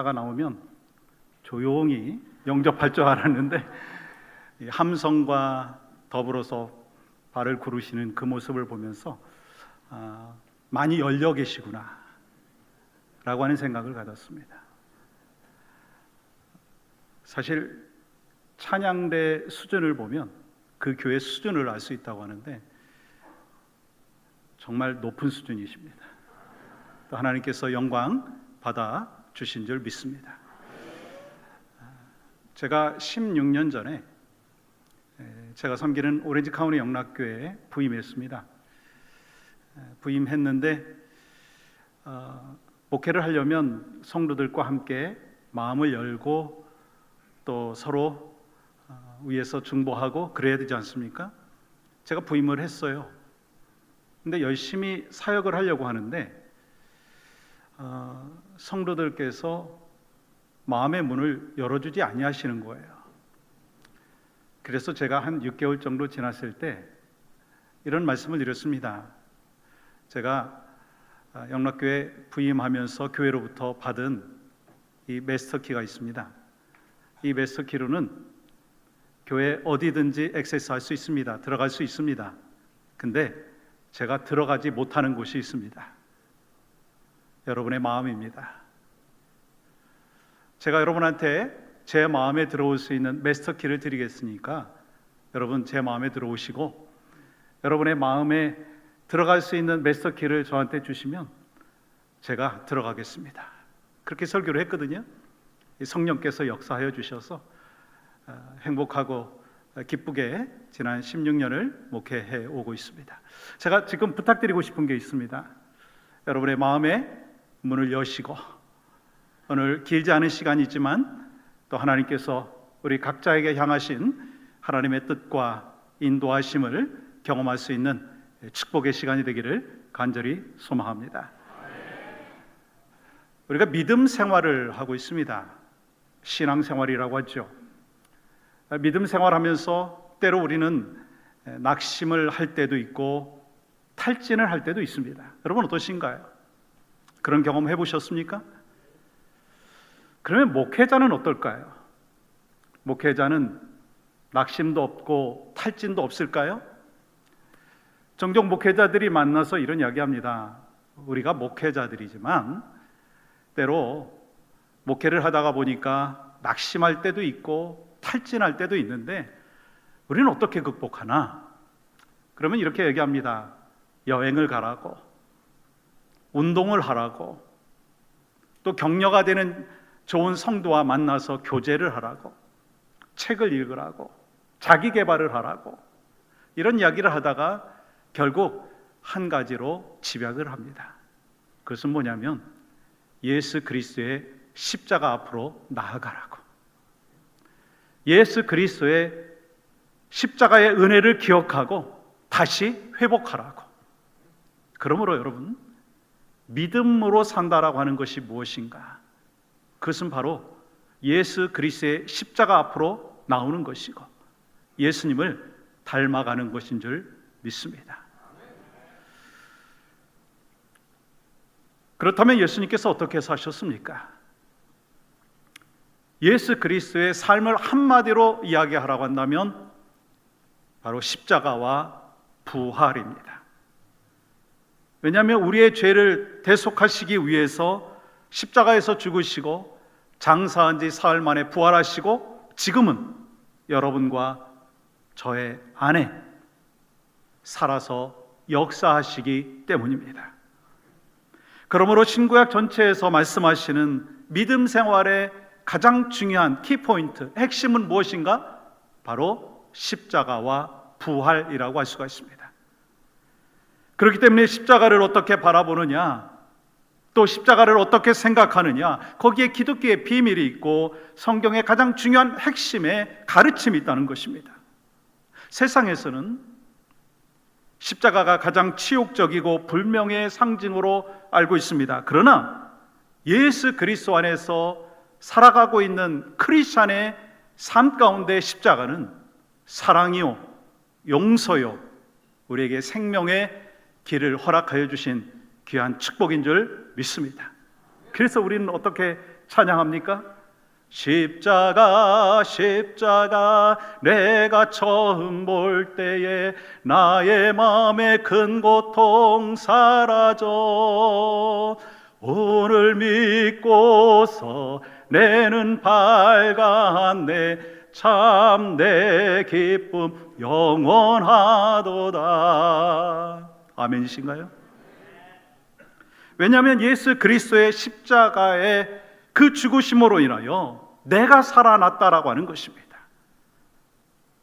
가 나오면 조용히 영접할 줄 알았는데 이 함성과 더불어서 발을 구르시는 그 모습을 보면서 많이 열려 계시구나 라고 하는 생각을 가졌습니다. 사실 찬양대 수준을 보면 그 교회 수준을 알 수 있다고 하는데 정말 높은 수준이십니다. 또 하나님께서 영광 받아 주신 줄 믿습니다. 제가 16년 전에 제가 섬기는 오렌지 카운티 영락교회에 부임했습니다. 부임했는데 목회를 하려면 성도들과 함께 마음을 열고 또 서로 위에서 중보하고 그래야 되지 않습니까? 제가 부임을 했어요. 근데 열심히 사역을 하려고 하는데 성도들께서 마음의 문을 열어주지 아니하시는 거예요. 그래서 제가 한 6개월 정도 지났을 때 이런 말씀을 드렸습니다. 제가 영락교회 부임하면서 교회로부터 받은 이 마스터키가 있습니다. 이 마스터키로는 교회 어디든지 액세스할 수 있습니다. 들어갈 수 있습니다. 근데 제가 들어가지 못하는 곳이 있습니다. 여러분의 마음입니다. 제가 여러분한테 제 마음에 들어올 수 있는 마스터키를 드리겠으니까 여러분 제 마음에 들어오시고 여러분의 마음에 들어갈 수 있는 마스터키를 저한테 주시면 제가 들어가겠습니다. 그렇게 설교를 했거든요. 성령께서 역사하여 주셔서 행복하고 기쁘게 지난 16년을 목회해 오고 있습니다. 제가 지금 부탁드리고 싶은 게 있습니다. 여러분의 마음에 문을 여시고 오늘 길지 않은 시간이지만 또 하나님께서 우리 각자에게 향하신 하나님의 뜻과 인도하심을 경험할 수 있는 축복의 시간이 되기를 간절히 소망합니다. 우리가 믿음 생활을 하고 있습니다. 신앙생활이라고 하죠. 믿음 생활하면서 때로 우리는 낙심을 할 때도 있고 탈진을 할 때도 있습니다. 여러분 어떠신가요? 그런 경험 해보셨습니까? 그러면 목회자는 어떨까요? 목회자는 낙심도 없고 탈진도 없을까요? 종종 목회자들이 만나서 이런 이야기합니다. 우리가 목회자들이지만 때로 목회를 하다가 보니까 낙심할 때도 있고 탈진할 때도 있는데 우리는 어떻게 극복하나? 그러면 이렇게 얘기합니다. 여행을 가라고, 운동을 하라고, 또 격려가 되는 좋은 성도와 만나서 교제를 하라고, 책을 읽으라고, 자기 개발을 하라고 이런 이야기를 하다가 결국 한 가지로 집약을 합니다. 그것은 뭐냐면 예수 그리스도의 십자가 앞으로 나아가라고, 예수 그리스도의 십자가의 은혜를 기억하고 다시 회복하라고. 그러므로 여러분, 믿음으로 산다라고 하는 것이 무엇인가? 그것은 바로 예수 그리스도의 십자가 앞으로 나오는 것이고 예수님을 닮아가는 것인 줄 믿습니다. 그렇다면 예수님께서 어떻게 사셨습니까? 예수 그리스도의 삶을 한마디로 이야기하라고 한다면 바로 십자가와 부활입니다. 왜냐하면 우리의 죄를 대속하시기 위해서 십자가에서 죽으시고 장사한 지 사흘 만에 부활하시고 지금은 여러분과 저의 안에 살아서 역사하시기 때문입니다. 그러므로 신구약 전체에서 말씀하시는 믿음 생활의 가장 중요한 키포인트, 핵심은 무엇인가? 바로 십자가와 부활이라고 할 수가 있습니다. 그렇기 때문에 십자가를 어떻게 바라보느냐, 또 십자가를 어떻게 생각하느냐, 거기에 기독교의 비밀이 있고 성경의 가장 중요한 핵심의 가르침이 있다는 것입니다. 세상에서는 십자가가 가장 치욕적이고 불명예의 상징으로 알고 있습니다. 그러나 예수 그리스도 안에서 살아가고 있는 크리스찬의 삶 가운데 십자가는 사랑이요, 용서요, 우리에게 생명의 길을 허락하여 주신 귀한 축복인 줄 믿습니다. 그래서 우리는 어떻게 찬양합니까? 십자가 십자가 내가 처음 볼 때에 나의 마음의 큰 고통 사라져 오늘 믿고서 내는 밝았네 참 내 기쁨 영원하도다. 아멘이신가요? 왜냐하면 예수 그리스도의 십자가의 그 죽으심으로 인하여 내가 살아났다라고 하는 것입니다.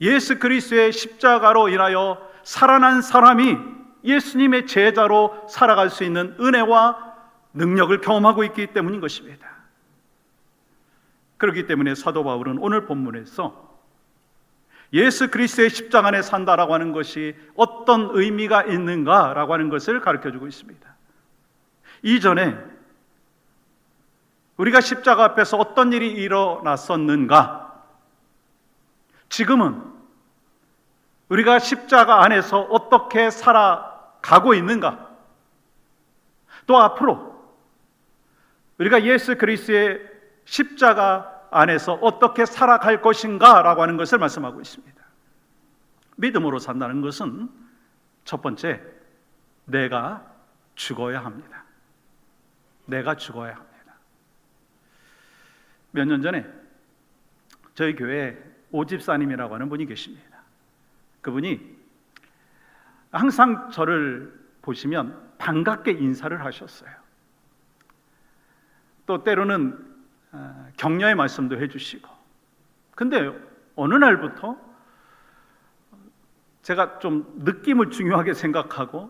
예수 그리스도의 십자가로 인하여 살아난 사람이 예수님의 제자로 살아갈 수 있는 은혜와 능력을 경험하고 있기 때문인 것입니다. 그렇기 때문에 사도 바울은 오늘 본문에서 예수 그리스도의 십자가 안에 산다라고 하는 것이 어떤 의미가 있는가라고 하는 것을 가르쳐주고 있습니다. 이전에 우리가 십자가 앞에서 어떤 일이 일어났었는가, 지금은 우리가 십자가 안에서 어떻게 살아가고 있는가, 또 앞으로 우리가 예수 그리스도의 십자가 안에서 어떻게 살아갈 것인가 라고 하는 것을 말씀하고 있습니다. 믿음으로 산다는 것은 첫 번째, 내가 죽어야 합니다. 내가 죽어야 합니다. 몇 년 전에 저희 교회에 오집사님이라고 하는 분이 계십니다. 그분이 항상 저를 보시면 반갑게 인사를 하셨어요. 또 때로는 격려의 말씀도 해주시고. 근데 어느 날부터 제가 좀 느낌을 중요하게 생각하고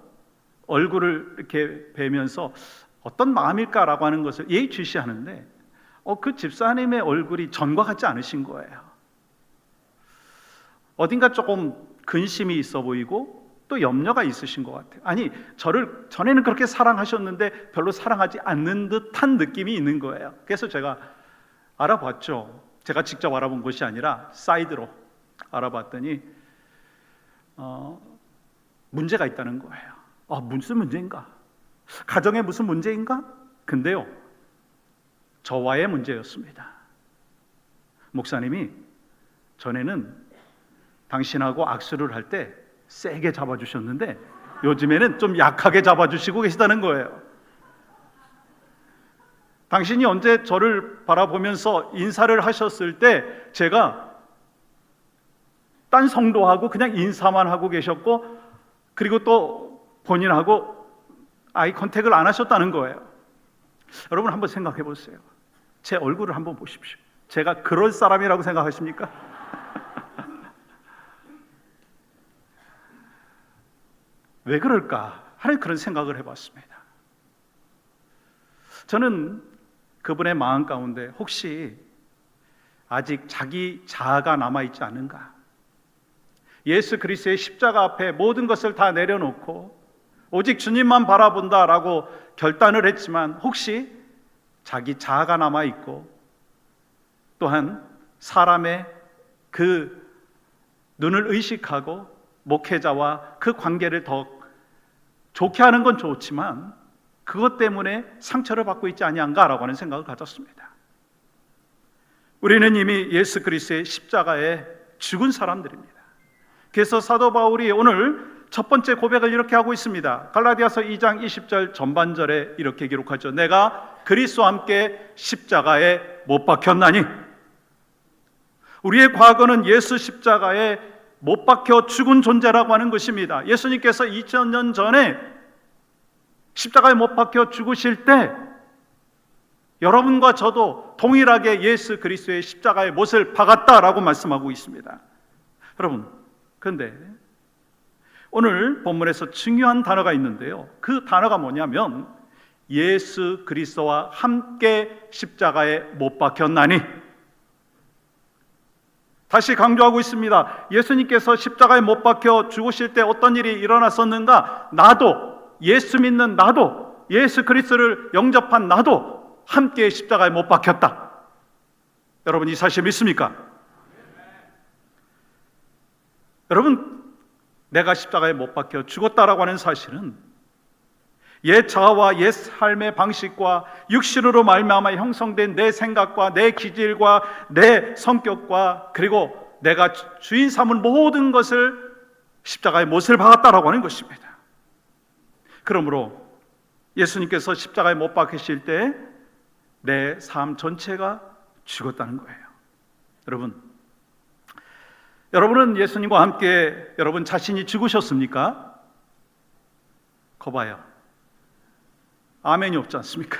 얼굴을 이렇게 뵈면서 어떤 마음일까라고 하는 것을 예의주시하는데 그 집사님의 얼굴이 전과 같지 않으신 거예요. 어딘가 조금 근심이 있어 보이고 또 염려가 있으신 것 같아요. 아니, 저를 전에는 그렇게 사랑하셨는데 별로 사랑하지 않는 듯한 느낌이 있는 거예요. 그래서 제가 알아봤죠. 제가 직접 알아본 것이 아니라 사이드로 알아봤더니 문제가 있다는 거예요. 무슨 문제인가? 가정에 무슨 문제인가? 근데요, 저와의 문제였습니다. 목사님이 전에는 당신하고 악수를 할 때 세게 잡아주셨는데 요즘에는 좀 약하게 잡아주시고 계시다는 거예요. 당신이 언제 저를 바라보면서 인사를 하셨을 때 제가 딴 성도하고 그냥 인사만 하고 계셨고, 그리고 또 본인하고 아이 컨택을 안 하셨다는 거예요. 여러분 한번 생각해 보세요. 제 얼굴을 한번 보십시오. 제가 그럴 사람이라고 생각하십니까? 왜 그럴까 하는 그런 생각을 해봤습니다. 저는 그분의 마음 가운데 혹시 아직 자기 자아가 남아있지 않은가, 예수 그리스도의 십자가 앞에 모든 것을 다 내려놓고 오직 주님만 바라본다라고 결단을 했지만 혹시 자기 자아가 남아있고 또한 사람의 그 눈을 의식하고 목회자와 그 관계를 더 좋게 하는 건 좋지만 그것 때문에 상처를 받고 있지 아니한가라고 하는 생각을 가졌습니다. 우리는 이미 예수 그리스도의 십자가에 죽은 사람들입니다. 그래서 사도 바울이 오늘 첫 번째 고백을 이렇게 하고 있습니다. 갈라디아서 2장 20절 전반절에 이렇게 기록하죠. 내가 그리스도와 함께 십자가에 못 박혔나니. 우리의 과거는 예수 십자가에 못 박혀 죽은 존재라고 하는 것입니다. 예수님께서 2000년 전에 십자가에 못 박혀 죽으실 때 여러분과 저도 동일하게 예수 그리스도의 십자가에 못을 박았다라고 말씀하고 있습니다. 여러분, 그런데 오늘 본문에서 중요한 단어가 있는데요, 그 단어가 뭐냐면 예수 그리스도와 함께 십자가에 못 박혔나니. 다시 강조하고 있습니다. 예수님께서 십자가에 못 박혀 죽으실 때 어떤 일이 일어났었는가? 나도, 예수 믿는 나도, 예수 그리스도를 영접한 나도 함께 십자가에 못 박혔다. 여러분 이 사실 믿습니까? 여러분, 내가 십자가에 못 박혀 죽었다라고 하는 사실은 옛 자아와 옛 삶의 방식과 육신으로 말미암아 형성된 내 생각과 내 기질과 내 성격과 그리고 내가 주인 삼은 모든 것을 십자가에 못을 박았다라고 하는 것입니다. 그러므로 예수님께서 십자가에 못 박히실 때 내 삶 전체가 죽었다는 거예요. 여러분은 예수님과 함께 여러분 자신이 죽으셨습니까? 거봐요. 아멘이 없지 않습니까?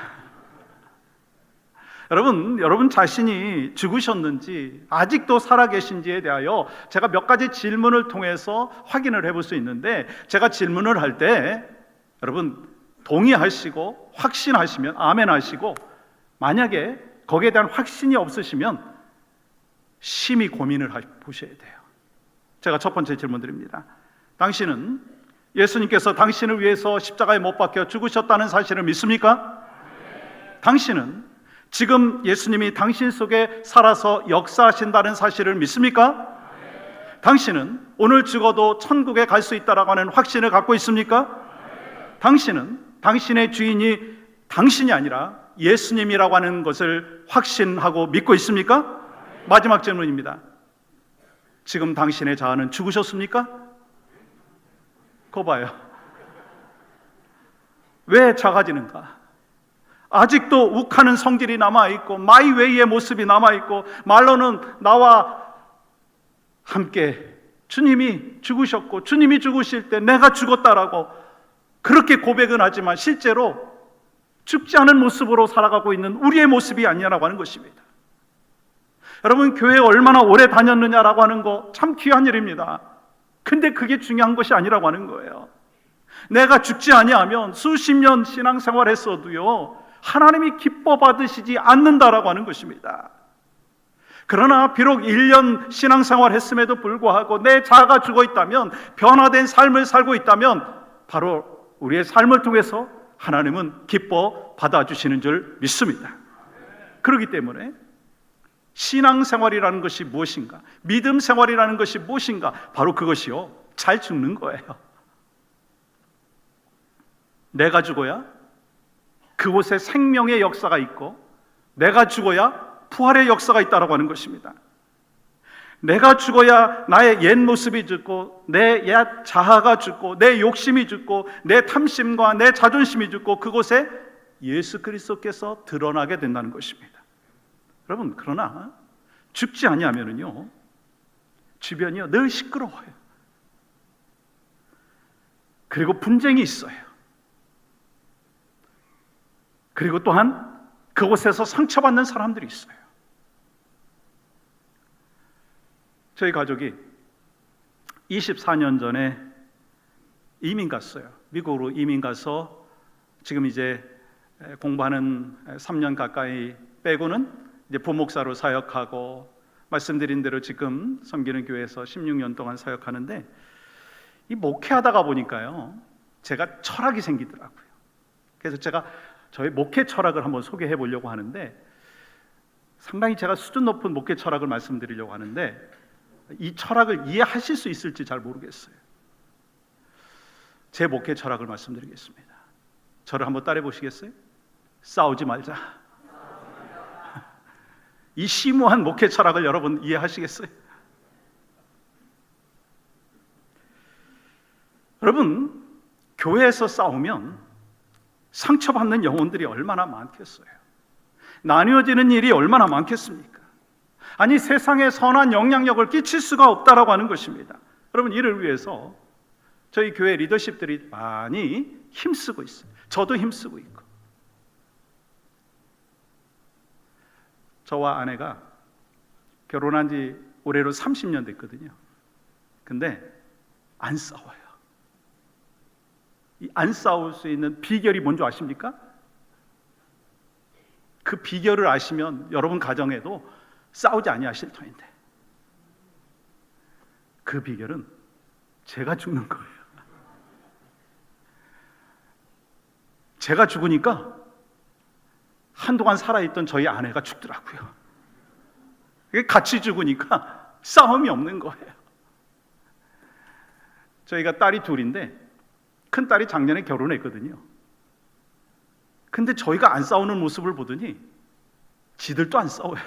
여러분 자신이 죽으셨는지 아직도 살아계신지에 대하여 제가 몇 가지 질문을 통해서 확인을 해볼 수 있는데, 제가 질문을 할 때 여러분 동의하시고 확신하시면 아멘 하시고, 만약에 거기에 대한 확신이 없으시면 심히 고민을 보셔야 돼요. 제가 첫 번째 질문 드립니다. 당신은 예수님께서 당신을 위해서 십자가에 못 박혀 죽으셨다는 사실을 믿습니까? 당신은 지금 예수님이 당신 속에 살아서 역사하신다는 사실을 믿습니까? 당신은 오늘 죽어도 천국에 갈 수 있다라고 하는 확신을 갖고 있습니까? 당신은 당신의 주인이 당신이 아니라 예수님이라고 하는 것을 확신하고 믿고 있습니까? 마지막 질문입니다. 지금 당신의 자아는 죽으셨습니까? 그거 봐요. 왜 작아지는가? 아직도 욱하는 성질이 남아있고 마이웨이의 모습이 남아있고, 말로는 나와 함께 주님이 죽으셨고 주님이 죽으실 때 내가 죽었다라고 그렇게 고백은 하지만 실제로 죽지 않은 모습으로 살아가고 있는 우리의 모습이 아니냐라고 하는 것입니다. 여러분, 교회에 얼마나 오래 다녔느냐라고 하는 거 참 귀한 일입니다. 근데 그게 중요한 것이 아니라고 하는 거예요. 내가 죽지 아니하면 수십 년 신앙생활 했어도요 하나님이 기뻐 받으시지 않는다라고 하는 것입니다. 그러나 비록 1년 신앙생활 했음에도 불구하고 내 자아가 죽어 있다면, 변화된 삶을 살고 있다면 바로 우리의 삶을 통해서 하나님은 기뻐 받아주시는 줄 믿습니다. 그렇기 때문에 신앙생활이라는 것이 무엇인가, 믿음 생활이라는 것이 무엇인가, 바로 그것이요, 잘 죽는 거예요. 내가 죽어야 그곳에 생명의 역사가 있고, 내가 죽어야 부활의 역사가 있다라고 하는 것입니다. 내가 죽어야 나의 옛 모습이 죽고, 내 옛 자아가 죽고, 내 욕심이 죽고, 내 탐심과 내 자존심이 죽고, 그곳에 예수 그리스도께서 드러나게 된다는 것입니다. 여러분, 그러나 죽지 아니하면은요 주변이요 늘 시끄러워요. 그리고 분쟁이 있어요. 그리고 또한 그곳에서 상처받는 사람들이 있어요. 저희 가족이 24년 전에 이민 갔어요. 미국으로 이민 가서 지금 이제 공부하는 3년 가까이 빼고는 이제 부목사로 사역하고, 말씀드린 대로 지금 섬기는 교회에서 16년 동안 사역하는데, 이 목회하다가 보니까요 제가 철학이 생기더라고요. 그래서 제가 저희 목회 철학을 한번 소개해 보려고 하는데, 상당히 제가 수준 높은 목회 철학을 말씀드리려고 하는데 이 철학을 이해하실 수 있을지 잘 모르겠어요. 제 목회 철학을 말씀드리겠습니다. 저를 한번 따라해 보시겠어요? 싸우지 말자. 이 심오한 목회 철학을 여러분 이해하시겠어요? 여러분, 교회에서 싸우면 상처받는 영혼들이 얼마나 많겠어요? 나뉘어지는 일이 얼마나 많겠습니까? 아니, 세상에 선한 영향력을 끼칠 수가 없다라고 하는 것입니다. 여러분, 이를 위해서 저희 교회 리더십들이 많이 힘쓰고 있어요. 저도 힘쓰고 있고. 저와 아내가 결혼한 지 올해로 30년 됐거든요. 근데 안 싸워요. 이 안 싸울 수 있는 비결이 뭔지 아십니까? 그 비결을 아시면 여러분 가정에도 싸우지 아니하실 터인데, 그 비결은 제가 죽는 거예요. 제가 죽으니까 한동안 살아있던 저희 아내가 죽더라고요. 같이 죽으니까 싸움이 없는 거예요. 저희가 딸이 둘인데 큰 딸이 작년에 결혼했거든요. 근데 저희가 안 싸우는 모습을 보더니 지들도 안 싸워요.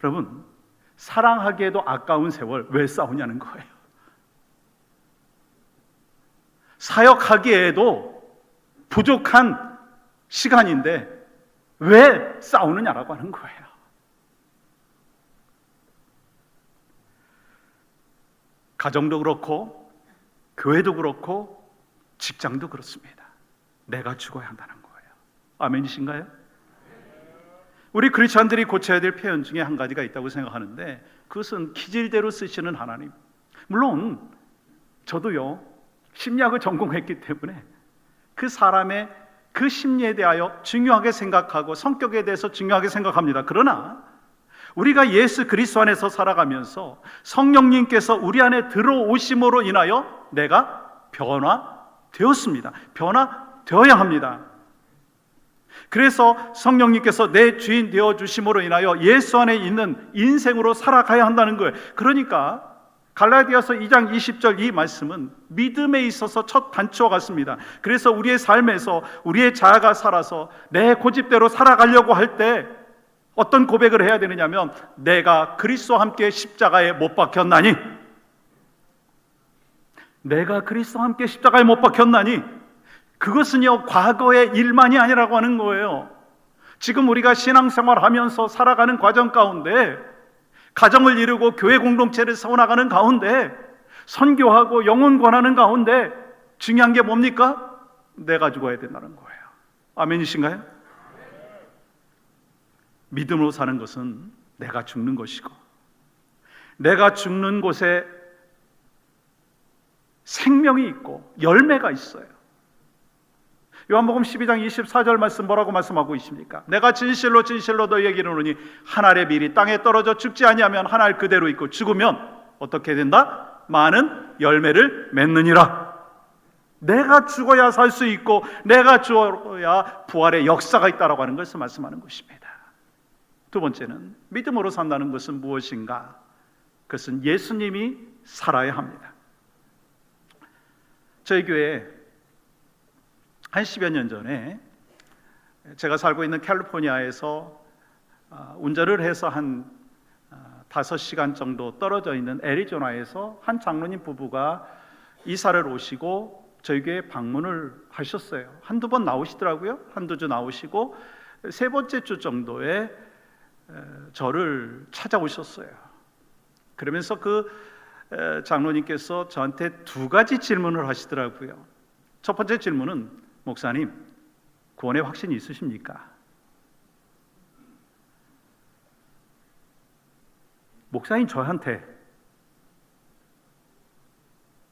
여러분, 사랑하기에도 아까운 세월 왜 싸우냐는 거예요. 사역하기에도 부족한 시간인데 왜 싸우느냐라고 하는 거예요. 가정도 그렇고 교회도 그렇고 직장도 그렇습니다. 내가 죽어야 한다는 거예요. 아멘이신가요? 우리 크리스천들이 고쳐야 될 표현 중에 한 가지가 있다고 생각하는데, 그것은 기질대로 쓰시는 하나님. 물론 저도요 심리학을 전공했기 때문에 그 사람의 그 심리에 대하여 중요하게 생각하고 성격에 대해서 중요하게 생각합니다. 그러나 우리가 예수 그리스도 안에서 살아가면서 성령님께서 우리 안에 들어오심으로 인하여 내가 변화되었습니다. 변화되어야 합니다. 그래서 성령님께서 내 주인 되어주심으로 인하여 예수 안에 있는 인생으로 살아가야 한다는 거예요. 그러니까 갈라디아서 2장 20절 이 말씀은 믿음에 있어서 첫 단추와 같습니다. 그래서 우리의 삶에서 우리의 자아가 살아서 내 고집대로 살아가려고 할 때 어떤 고백을 해야 되느냐면, 내가 그리스도와 함께 십자가에 못 박혔나니, 내가 그리스도와 함께 십자가에 못 박혔나니, 그것은요 과거의 일만이 아니라고 하는 거예요. 지금 우리가 신앙생활하면서 살아가는 과정 가운데, 가정을 이루고 교회 공동체를 세워나가는 가운데, 선교하고 영혼 권하는 가운데 중요한 게 뭡니까? 내가 죽어야 된다는 거예요. 아멘이신가요? 믿음으로 사는 것은 내가 죽는 것이고, 내가 죽는 곳에 생명이 있고 열매가 있어요. 요한복음 12장 24절 말씀 뭐라고 말씀하고 있습니까? 내가 진실로 진실로 너희에게 이르노니 한 알의 밀이 땅에 떨어져 죽지 아니하면 한 알 그대로 있고 죽으면 어떻게 된다? 많은 열매를 맺느니라. 내가 죽어야 살 수 있고 내가 죽어야 부활의 역사가 있다라고 하는 것을 말씀하는 것입니다. 두 번째는 믿음으로 산다는 것은 무엇인가? 그것은 예수님이 살아야 합니다. 저희 교회에 한 10여 년 전에 제가 살고 있는 캘리포니아에서 운전을 해서 한 5시간 정도 떨어져 있는 애리조나에서 한 장로님 부부가 이사를 오시고 저희 교회에 방문을 하셨어요. 한두 번 나오시더라고요. 한두 주 나오시고 세 번째 주 정도에 저를 찾아오셨어요. 그러면서 그 장로님께서 저한테 두 가지 질문을 하시더라고요. 첫 번째 질문은, 목사님, 구원의 확신이 있으십니까? 목사님 저한테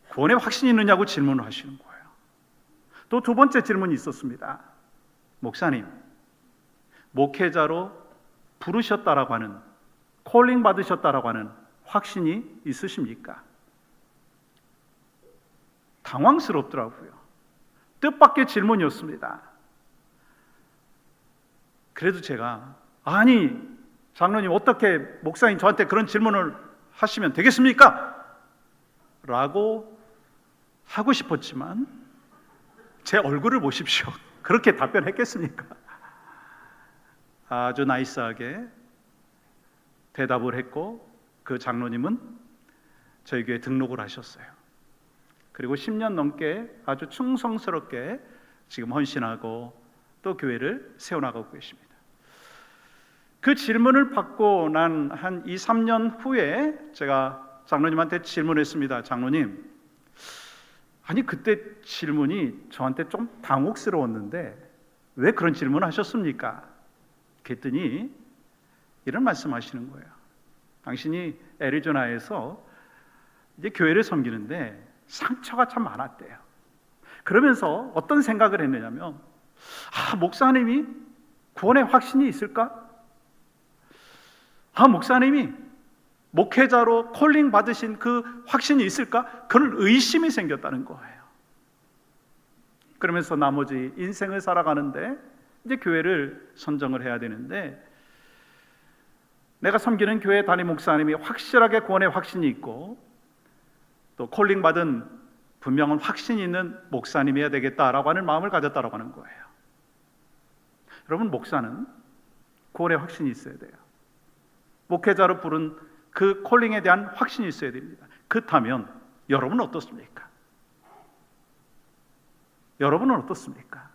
구원의 확신이 있느냐고 질문을 하시는 거예요. 또 두 번째 질문이 있었습니다. 목사님, 목회자로 부르셨다라고 하는, 콜링 받으셨다라고 하는 확신이 있으십니까? 당황스럽더라고요. 뜻밖의 질문이었습니다. 그래도 제가, 아니 장로님, 어떻게 목사님 저한테 그런 질문을 하시면 되겠습니까? 라고 하고 싶었지만 제 얼굴을 보십시오. 그렇게 답변했겠습니까? 아주 나이스하게 대답을 했고, 그 장로님은 저희 교회에 등록을 하셨어요. 그리고 10년 넘게 아주 충성스럽게 지금 헌신하고 또 교회를 세워나가고 계십니다. 그 질문을 받고 난 한 2, 3년 후에 제가 장로님한테 질문했습니다. 장로님, 아니 그때 질문이 저한테 좀 당혹스러웠는데 왜 그런 질문을 하셨습니까? 그랬더니 이런 말씀하시는 거예요. 당신이 애리조나에서 이제 교회를 섬기는데 상처가 참 많았대요. 그러면서 어떤 생각을 했느냐면, 목사님이 구원의 확신이 있을까? 목사님이 목회자로 콜링 받으신 그 확신이 있을까? 그런 의심이 생겼다는 거예요. 그러면서 나머지 인생을 살아가는데 이제 교회를 선정을 해야 되는데, 내가 섬기는 교회 담임 목사님이 확실하게 구원의 확신이 있고 또 콜링 받은 분명한 확신이 있는 목사님이어야 되겠다라고 하는 마음을 가졌다라고 하는 거예요. 여러분, 목사는 구원의 확신이 있어야 돼요. 목회자로 부른 그 콜링에 대한 확신이 있어야 됩니다. 그렇다면 여러분은 어떻습니까? 여러분은 어떻습니까?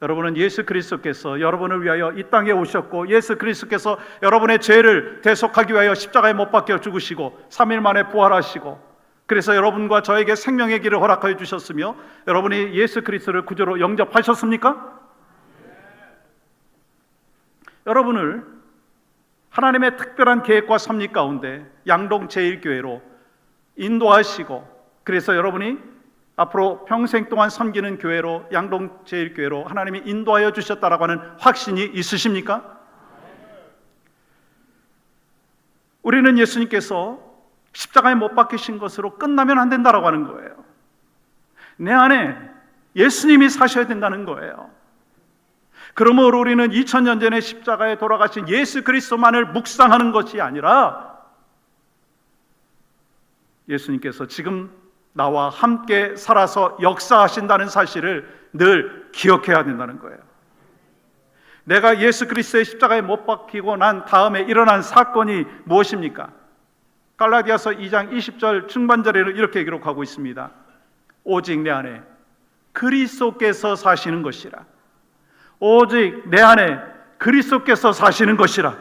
여러분은 예수 그리스도께서 여러분을 위하여 이 땅에 오셨고, 예수 그리스도께서 여러분의 죄를 대속하기 위하여 십자가에 못 박혀 죽으시고 3일 만에 부활하시고, 그래서 여러분과 저에게 생명의 길을 허락하여 주셨으며, 여러분이 예수 그리스도를 구주로 영접하셨습니까? 여러분을 하나님의 특별한 계획과 섭리 가운데 양동 제1교회로 인도하시고, 그래서 여러분이 앞으로 평생 동안 섬기는 교회로, 양동 제1교회로 하나님이 인도하여 주셨다라고 하는 확신이 있으십니까? 우리는 예수님께서 십자가에 못 박히신 것으로 끝나면 안 된다라고 하는 거예요. 내 안에 예수님이 사셔야 된다는 거예요. 그러므로 우리는 2000년 전에 십자가에 돌아가신 예수 그리스도만을 묵상하는 것이 아니라, 예수님께서 지금 나와 함께 살아서 역사하신다는 사실을 늘 기억해야 된다는 거예요. 내가 예수 그리스도의 십자가에 못 박히고 난 다음에 일어난 사건이 무엇입니까? 갈라디아서 2장 20절 중반절에는 이렇게 기록하고 있습니다. 오직 내 안에 그리스도께서 사시는 것이라. 오직 내 안에 그리스도께서 사시는 것이라.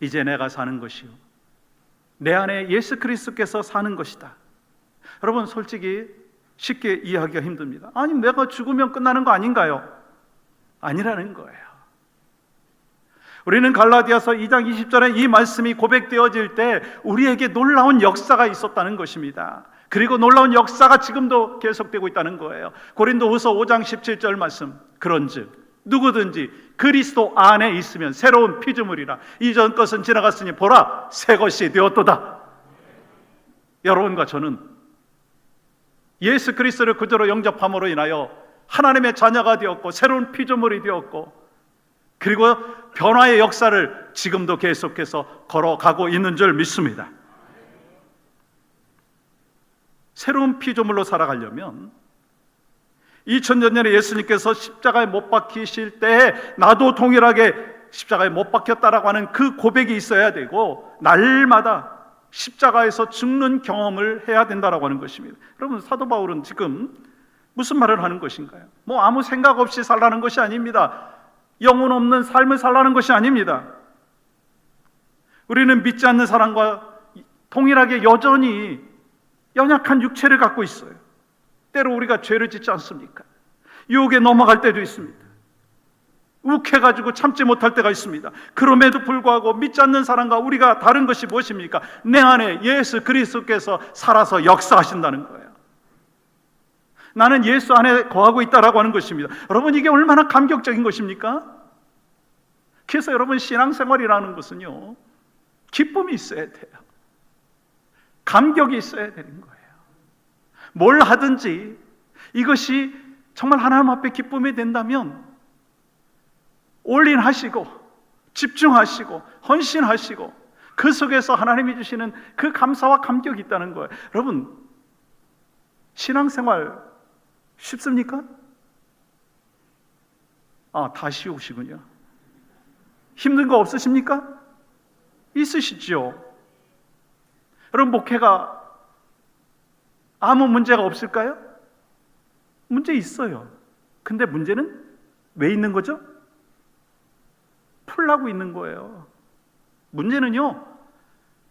이제 내가 사는 것이요, 내 안에 예수 그리스도께서 사는 것이다. 여러분, 솔직히 쉽게 이해하기가 힘듭니다. 아니, 내가 죽으면 끝나는 거 아닌가요? 아니라는 거예요. 우리는 갈라디아서 2장 20절에 이 말씀이 고백되어질 때 우리에게 놀라운 역사가 있었다는 것입니다. 그리고 놀라운 역사가 지금도 계속되고 있다는 거예요. 고린도후서 5장 17절 말씀, 그런즉 누구든지 그리스도 안에 있으면 새로운 피조물이라. 이전 것은 지나갔으니 보라, 새 것이 되었도다. 여러분과 저는 예수 그리스도를 구주로 영접함으로 인하여 하나님의 자녀가 되었고, 새로운 피조물이 되었고, 그리고 변화의 역사를 지금도 계속해서 걸어가고 있는 줄 믿습니다. 새로운 피조물로 살아가려면 2000년 전에 예수님께서 십자가에 못 박히실 때 나도 동일하게 십자가에 못 박혔다라고 하는 그 고백이 있어야 되고, 날마다 십자가에서 죽는 경험을 해야 된다라고 하는 것입니다. 여러분, 사도 바울은 지금 무슨 말을 하는 것인가요? 뭐 아무 생각 없이 살라는 것이 아닙니다. 영혼 없는 삶을 살라는 것이 아닙니다. 우리는 믿지 않는 사람과 동일하게 여전히 연약한 육체를 갖고 있어요. 때로 우리가 죄를 짓지 않습니까? 유혹에 넘어갈 때도 있습니다. 욱해가지고 참지 못할 때가 있습니다. 그럼에도 불구하고 믿지 않는 사람과 우리가 다른 것이 무엇입니까? 내 안에 예수 그리스도께서 살아서 역사하신다는 거예요. 나는 예수 안에 거하고 있다라고 하는 것입니다. 여러분, 이게 얼마나 감격적인 것입니까? 그래서 여러분, 신앙생활이라는 것은요, 기쁨이 있어야 돼요. 감격이 있어야 되는 거예요. 뭘 하든지 이것이 정말 하나님 앞에 기쁨이 된다면 올인하시고 집중하시고 헌신하시고, 그 속에서 하나님이 주시는 그 감사와 감격이 있다는 거예요. 여러분, 신앙생활 쉽습니까? 다 쉬우시군요. 힘든 거 없으십니까? 있으시죠. 여러분, 목회가 아무 문제가 없을까요? 문제 있어요. 근데 문제는 왜 있는 거죠? 풀라고 있는 거예요. 문제는요,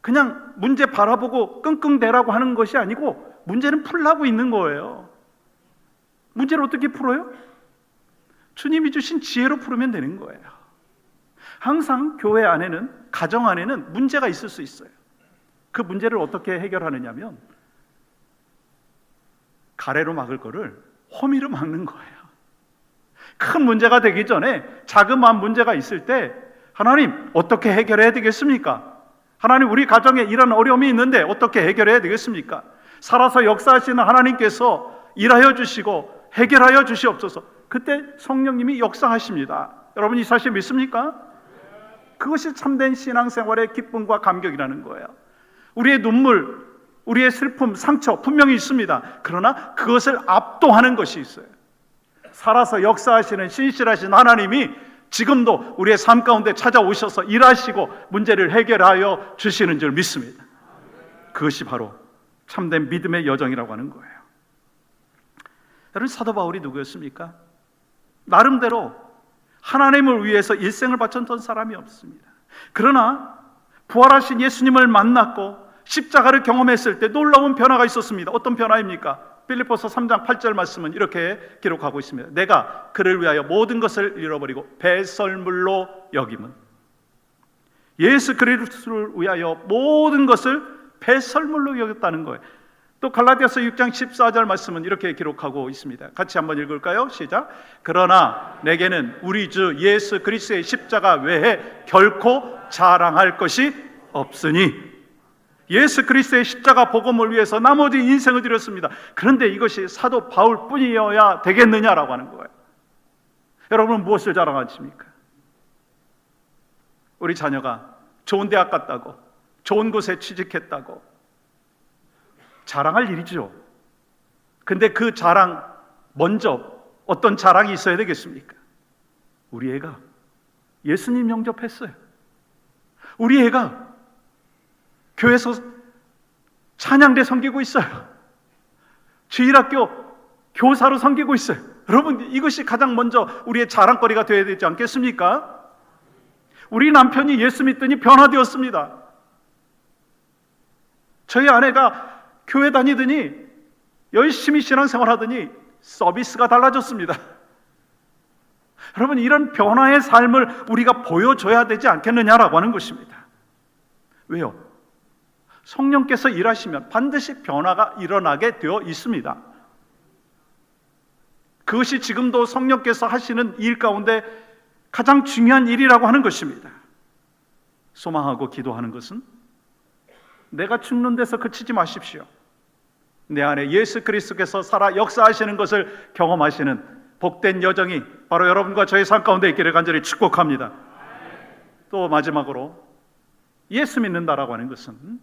그냥 문제 바라보고 끙끙대라고 하는 것이 아니고, 문제는 풀라고 있는 거예요. 문제를 어떻게 풀어요? 주님이 주신 지혜로 풀으면 되는 거예요. 항상 교회 안에는, 가정 안에는 문제가 있을 수 있어요. 그 문제를 어떻게 해결하느냐면, 가래로 막을 거를 호미로 막는 거예요. 큰 문제가 되기 전에 자그마한 문제가 있을 때, 하나님 어떻게 해결해야 되겠습니까? 하나님, 우리 가정에 이런 어려움이 있는데 어떻게 해결해야 되겠습니까? 살아서 역사하시는 하나님께서 일하여 주시고 해결하여 주시옵소서. 그때 성령님이 역사하십니다. 여러분, 이 사실 믿습니까? 그것이 참된 신앙생활의 기쁨과 감격이라는 거예요. 우리의 눈물, 우리의 슬픔, 상처 분명히 있습니다. 그러나 그것을 압도하는 것이 있어요. 살아서 역사하시는 신실하신 하나님이 지금도 우리의 삶 가운데 찾아오셔서 일하시고 문제를 해결하여 주시는 줄 믿습니다. 그것이 바로 참된 믿음의 여정이라고 하는 거예요. 여러분, 사도 바울이 누구였습니까? 나름대로 하나님을 위해서 일생을 바쳤던 사람이 없습니다. 그러나 부활하신 예수님을 만났고 십자가를 경험했을 때 놀라운 변화가 있었습니다. 어떤 변화입니까? 빌립보서 3장 8절 말씀은 이렇게 기록하고 있습니다. 내가 그를 위하여 모든 것을 잃어버리고 배설물로 여김은, 예수 그리스도를 위하여 모든 것을 배설물로 여겼다는 거예요. 또 갈라디아서 6장 14절 말씀은 이렇게 기록하고 있습니다. 같이 한번 읽을까요? 시작. 그러나 내게는 우리 주 예수 그리스도의 십자가 외에 결코 자랑할 것이 없으니, 예수 그리스도의 십자가 복음을 위해서 나머지 인생을 드렸습니다. 그런데 이것이 사도 바울뿐이어야 되겠느냐라고 하는 거예요. 여러분은 무엇을 자랑하십니까? 우리 자녀가 좋은 대학 갔다고, 좋은 곳에 취직했다고 자랑할 일이죠. 근데 그 자랑 먼저 어떤 자랑이 있어야 되겠습니까? 우리 애가 예수님 영접했어요. 우리 애가 교회에서 찬양대 섬기고 있어요. 주일학교 교사로 섬기고 있어요. 여러분, 이것이 가장 먼저 우리의 자랑거리가 되어야 되지 않겠습니까? 우리 남편이 예수 믿더니 변화되었습니다. 저희 아내가 교회 다니더니 열심히 신앙생활 하더니 서비스가 달라졌습니다. 여러분, 이런 변화의 삶을 우리가 보여줘야 되지 않겠느냐라고 하는 것입니다. 왜요? 성령께서 일하시면 반드시 변화가 일어나게 되어 있습니다. 그것이 지금도 성령께서 하시는 일 가운데 가장 중요한 일이라고 하는 것입니다. 소망하고 기도하는 것은 내가 죽는 데서 그치지 마십시오. 내 안에 예수 그리스도께서 살아 역사하시는 것을 경험하시는 복된 여정이 바로 여러분과 저의 삶 가운데 있기를 간절히 축복합니다. 또 마지막으로, 예수 믿는다라고 하는 것은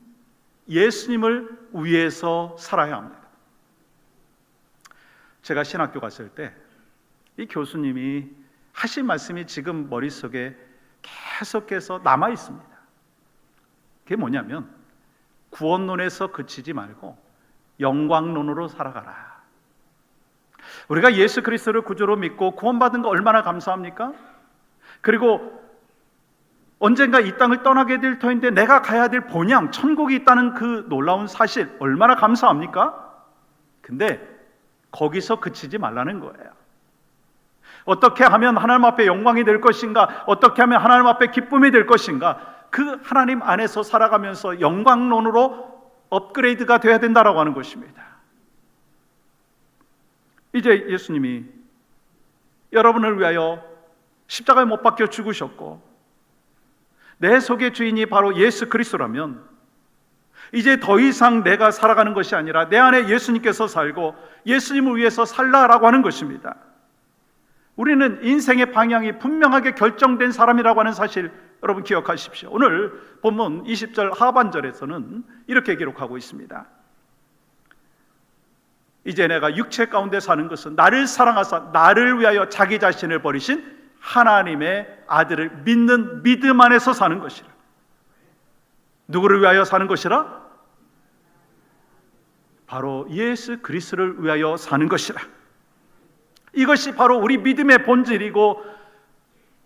예수님을 위해서 살아야 합니다. 제가 신학교 갔을 때 이 교수님이 하신 말씀이 지금 머릿속에 계속해서 남아 있습니다. 그게 뭐냐면, 구원론에서 그치지 말고 영광론으로 살아가라. 우리가 예수 그리스도를 구주로 믿고 구원받은 거 얼마나 감사합니까? 그리고 언젠가 이 땅을 떠나게 될 터인데 내가 가야 될 본향, 천국이 있다는 그 놀라운 사실 얼마나 감사합니까? 근데 거기서 그치지 말라는 거예요. 어떻게 하면 하나님 앞에 영광이 될 것인가? 어떻게 하면 하나님 앞에 기쁨이 될 것인가? 그 하나님 안에서 살아가면서 영광론으로 업그레이드가 되어야 된다라고 하는 것입니다. 이제 예수님이 여러분을 위하여 십자가에 못 박혀 죽으셨고 내 속의 주인이 바로 예수 그리스도라면 이제 더 이상 내가 살아가는 것이 아니라 내 안에 예수님께서 살고 예수님을 위해서 살라라고 하는 것입니다. 우리는 인생의 방향이 분명하게 결정된 사람이라고 하는 사실 여러분 기억하십시오. 오늘 본문 20절 하반절에서는 이렇게 기록하고 있습니다. 이제 내가 육체 가운데 사는 것은 나를 사랑하사 나를 위하여 자기 자신을 버리신 하나님의 아들을 믿는 믿음 안에서 사는 것이라. 누구를 위하여 사는 것이라? 바로 예수 그리스도를 위하여 사는 것이라. 이것이 바로 우리 믿음의 본질이고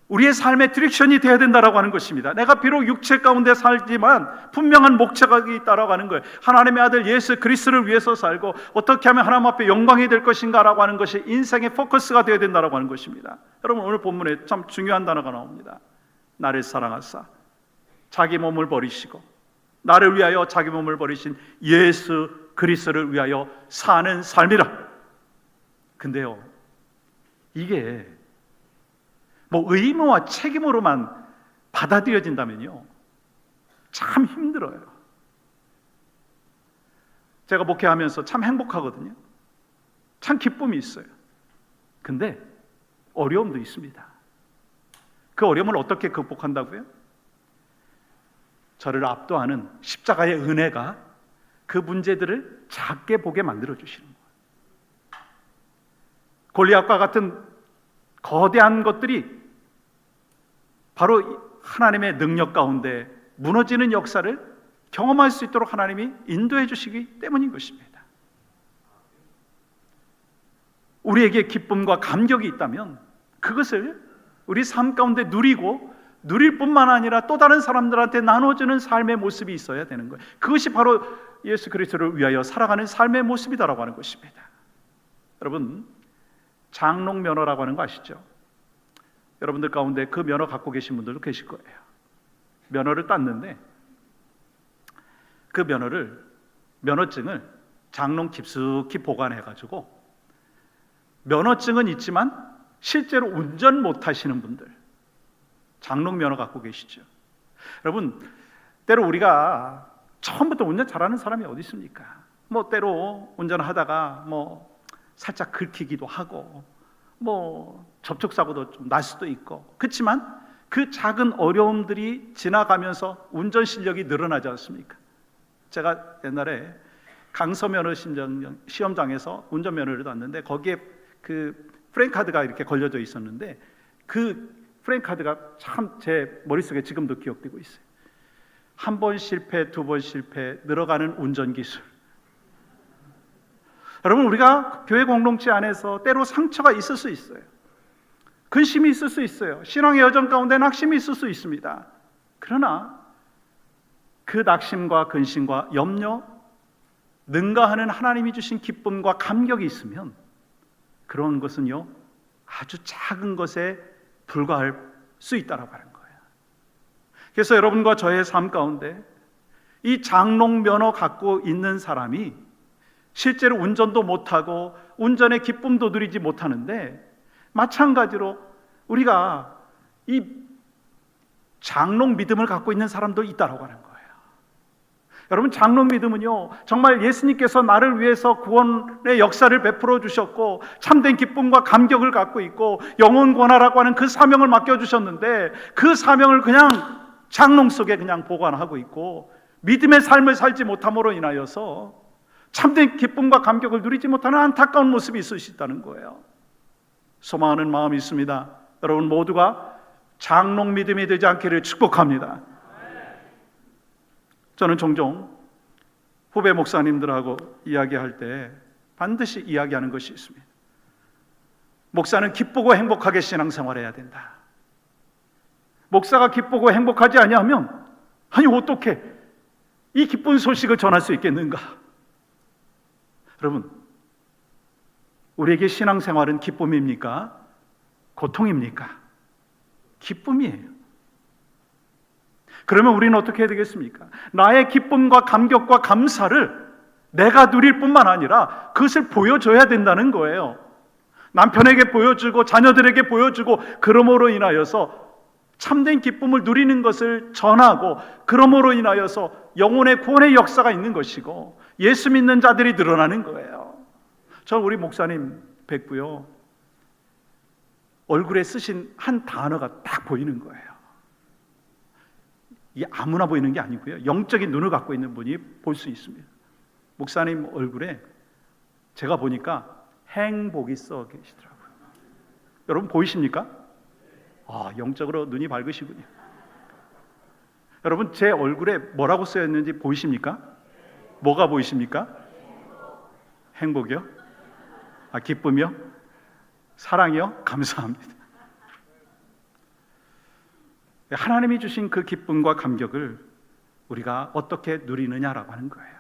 우리의 삶의 디렉션이 되어야 된다라고 하는 것입니다. 내가 비록 육체 가운데 살지만 분명한 목표가 있다라고 하는 거예요. 하나님의 아들 예수 그리스도를 위해서 살고 어떻게 하면 하나님 앞에 영광이 될 것인가라고 하는 것이 인생의 포커스가 되어야 된다라고 하는 것입니다. 여러분, 오늘 본문에 참 중요한 단어가 나옵니다. 나를 사랑하사 자기 몸을 버리시고 나를 위하여 자기 몸을 버리신 예수 그리스도를 위하여 사는 삶이라. 근데요, 이게 뭐 의무와 책임으로만 받아들여진다면요 참 힘들어요. 제가 목회하면서 참 행복하거든요. 참 기쁨이 있어요. 근데 어려움도 있습니다. 그 어려움을 어떻게 극복한다고요? 저를 압도하는 십자가의 은혜가 그 문제들을 작게 보게 만들어 주시는 거예요. 골리앗과 같은 거대한 것들이 바로 하나님의 능력 가운데 무너지는 역사를 경험할 수 있도록 하나님이 인도해 주시기 때문인 것입니다. 우리에게 기쁨과 감격이 있다면 그것을 우리 삶 가운데 누리고 누릴 뿐만 아니라 또 다른 사람들한테 나눠주는 삶의 모습이 있어야 되는 거예요. 그것이 바로 예수 그리스도를 위하여 살아가는 삶의 모습이다라고 하는 것입니다. 여러분, 장롱 면허라고 하는 거 아시죠? 여러분들 가운데 그 면허 갖고 계신 분들도 계실 거예요. 면허를 땄는데 그 면허증을 장롱 깊숙이 보관해가지고 면허증은 있지만 실제로 운전 못하시는 분들, 장롱 면허 갖고 계시죠? 여러분, 때로 우리가 처음부터 운전 잘하는 사람이 어디 있습니까? 뭐 때로 운전하다가 살짝 긁히기도 하고 접촉사고도 좀 날 수도 있고, 그렇지만 그 작은 어려움들이 지나가면서 운전 실력이 늘어나지 않습니까? 제가 옛날에 강서면허 시험장에서 운전면허를 땄는데 거기에 그 프레임카드가 이렇게 걸려져 있었는데 그 프레임카드가 참 제 머릿속에 지금도 기억되고 있어요. 한 번 실패, 두 번 실패, 늘어가는 운전기술. 여러분, 우리가 교회 공동체 안에서 때로 상처가 있을 수 있어요. 근심이 있을 수 있어요. 신앙의 여정 가운데 낙심이 있을 수 있습니다. 그러나 그 낙심과 근심과 염려, 능가하는 하나님이 주신 기쁨과 감격이 있으면 그런 것은요, 아주 작은 것에 불과할 수 있다라고 하는 거예요. 그래서 여러분과 저의 삶 가운데 이 장롱 면허 갖고 있는 사람이 실제로 운전도 못하고 운전의 기쁨도 누리지 못하는데, 마찬가지로 우리가 이 장롱 믿음을 갖고 있는 사람도 있다라고 하는 거예요. 여러분, 장롱 믿음은요, 정말 예수님께서 나를 위해서 구원의 역사를 베풀어 주셨고 참된 기쁨과 감격을 갖고 있고 영혼 구원하라고 하는 그 사명을 맡겨주셨는데, 그 사명을 그냥 장롱 속에 그냥 보관하고 있고 믿음의 삶을 살지 못함으로 인하여서 참된 기쁨과 감격을 누리지 못하는 안타까운 모습이 있을 수 있다는 거예요. 소망하는 마음이 있습니다. 여러분 모두가 장롱 믿음이 되지 않기를 축복합니다. 저는 종종 후배 목사님들하고 이야기할 때 반드시 이야기하는 것이 있습니다. 목사는 기쁘고 행복하게 신앙생활해야 된다. 목사가 기쁘고 행복하지 아니하면 아니 어떻게 이 기쁜 소식을 전할 수 있겠는가? 여러분, 우리에게 신앙생활은 기쁨입니까? 고통입니까? 기쁨이에요. 그러면 우리는 어떻게 해야 되겠습니까? 나의 기쁨과 감격과 감사를 내가 누릴 뿐만 아니라 그것을 보여줘야 된다는 거예요. 남편에게 보여주고 자녀들에게 보여주고, 그러므로 인하여서 참된 기쁨을 누리는 것을 전하고, 그러므로 인하여서 영혼의 구원의 역사가 있는 것이고 예수 믿는 자들이 늘어나는 거예요. 저 우리 목사님 뵙고요, 얼굴에 쓰신 한 단어가 딱 보이는 거예요. 이게 아무나 보이는 게 아니고요, 영적인 눈을 갖고 있는 분이 볼 수 있습니다. 목사님 얼굴에 제가 보니까 행복이 써 계시더라고요. 여러분 보이십니까? 영적으로 눈이 밝으시군요. 여러분, 제 얼굴에 뭐라고 쓰였는지 보이십니까? 뭐가 보이십니까? 행복이요? 기쁨이요? 사랑이요? 감사합니다. 하나님이 주신 그 기쁨과 감격을 우리가 어떻게 누리느냐라고 하는 거예요.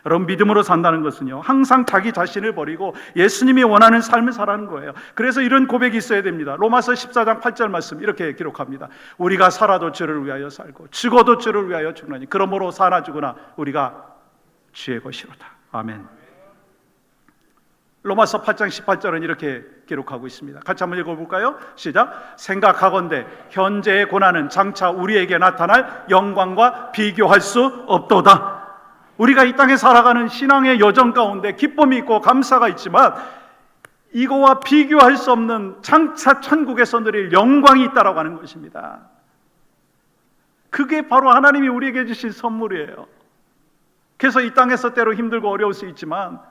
여러분, 믿음으로 산다는 것은요, 항상 자기 자신을 버리고 예수님이 원하는 삶을 살아가는 거예요. 그래서 이런 고백이 있어야 됩니다. 로마서 14장 8절 말씀 이렇게 기록합니다. 우리가 살아도 주를 위하여 살고 죽어도 주를 위하여 죽나니 그러므로 사나 죽으나 우리가 주의 것이로다. 아멘. 로마서 8장 18절은 이렇게 기록하고 있습니다. 같이 한번 읽어볼까요? 시작. 생각하건대 현재의 고난은 장차 우리에게 나타날 영광과 비교할 수 없도다. 우리가 이 땅에 살아가는 신앙의 여정 가운데 기쁨이 있고 감사가 있지만 이거와 비교할 수 없는 장차 천국에서 누릴 영광이 있다라고 하는 것입니다. 그게 바로 하나님이 우리에게 주신 선물이에요. 그래서 이 땅에서 때로 힘들고 어려울 수 있지만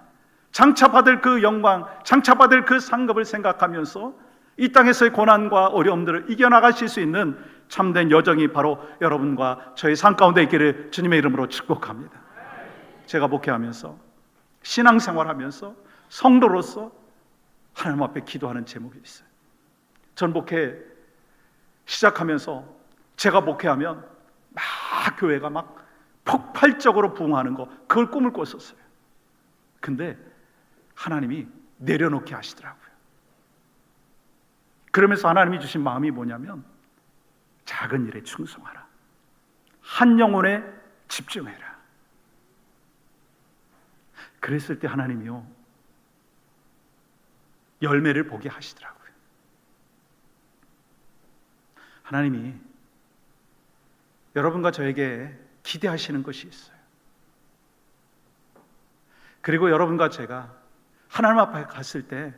장차 받을 그 영광, 장차 받을 그 상급을 생각하면서 이 땅에서의 고난과 어려움들을 이겨나가실 수 있는 참된 여정이 바로 여러분과 저희 삶 가운데 있기를 주님의 이름으로 축복합니다. 제가 목회하면서, 신앙생활하면서, 성도로서 하나님 앞에 기도하는 제목이 있어요. 전 목회 시작하면서 제가 목회하면 막 교회가 막 폭발적으로 부흥하는 거, 그걸 꿈을 꿨었어요. 근데 하나님이 내려놓게 하시더라고요. 그러면서 하나님이 주신 마음이 뭐냐면 작은 일에 충성하라, 한 영혼에 집중해라. 그랬을 때 하나님이요, 열매를 보게 하시더라고요. 하나님이 여러분과 저에게 기대하시는 것이 있어요. 그리고 여러분과 제가 하나님 앞에 갔을 때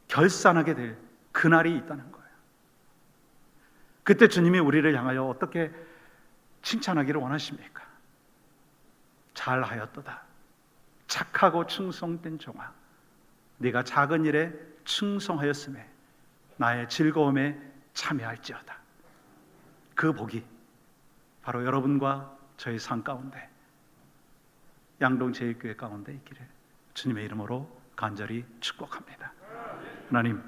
결산하게 될 그날이 있다는 거예요. 그때 주님이 우리를 향하여 어떻게 칭찬하기를 원하십니까? 잘하였도다, 착하고 충성된 종아, 네가 작은 일에 충성하였음에 나의 즐거움에 참여할지어다. 그 복이 바로 여러분과 저의 삶 가운데, 양동제일교회 가운데 있기를 주님의 이름으로 간절히 축복합니다. 하나님,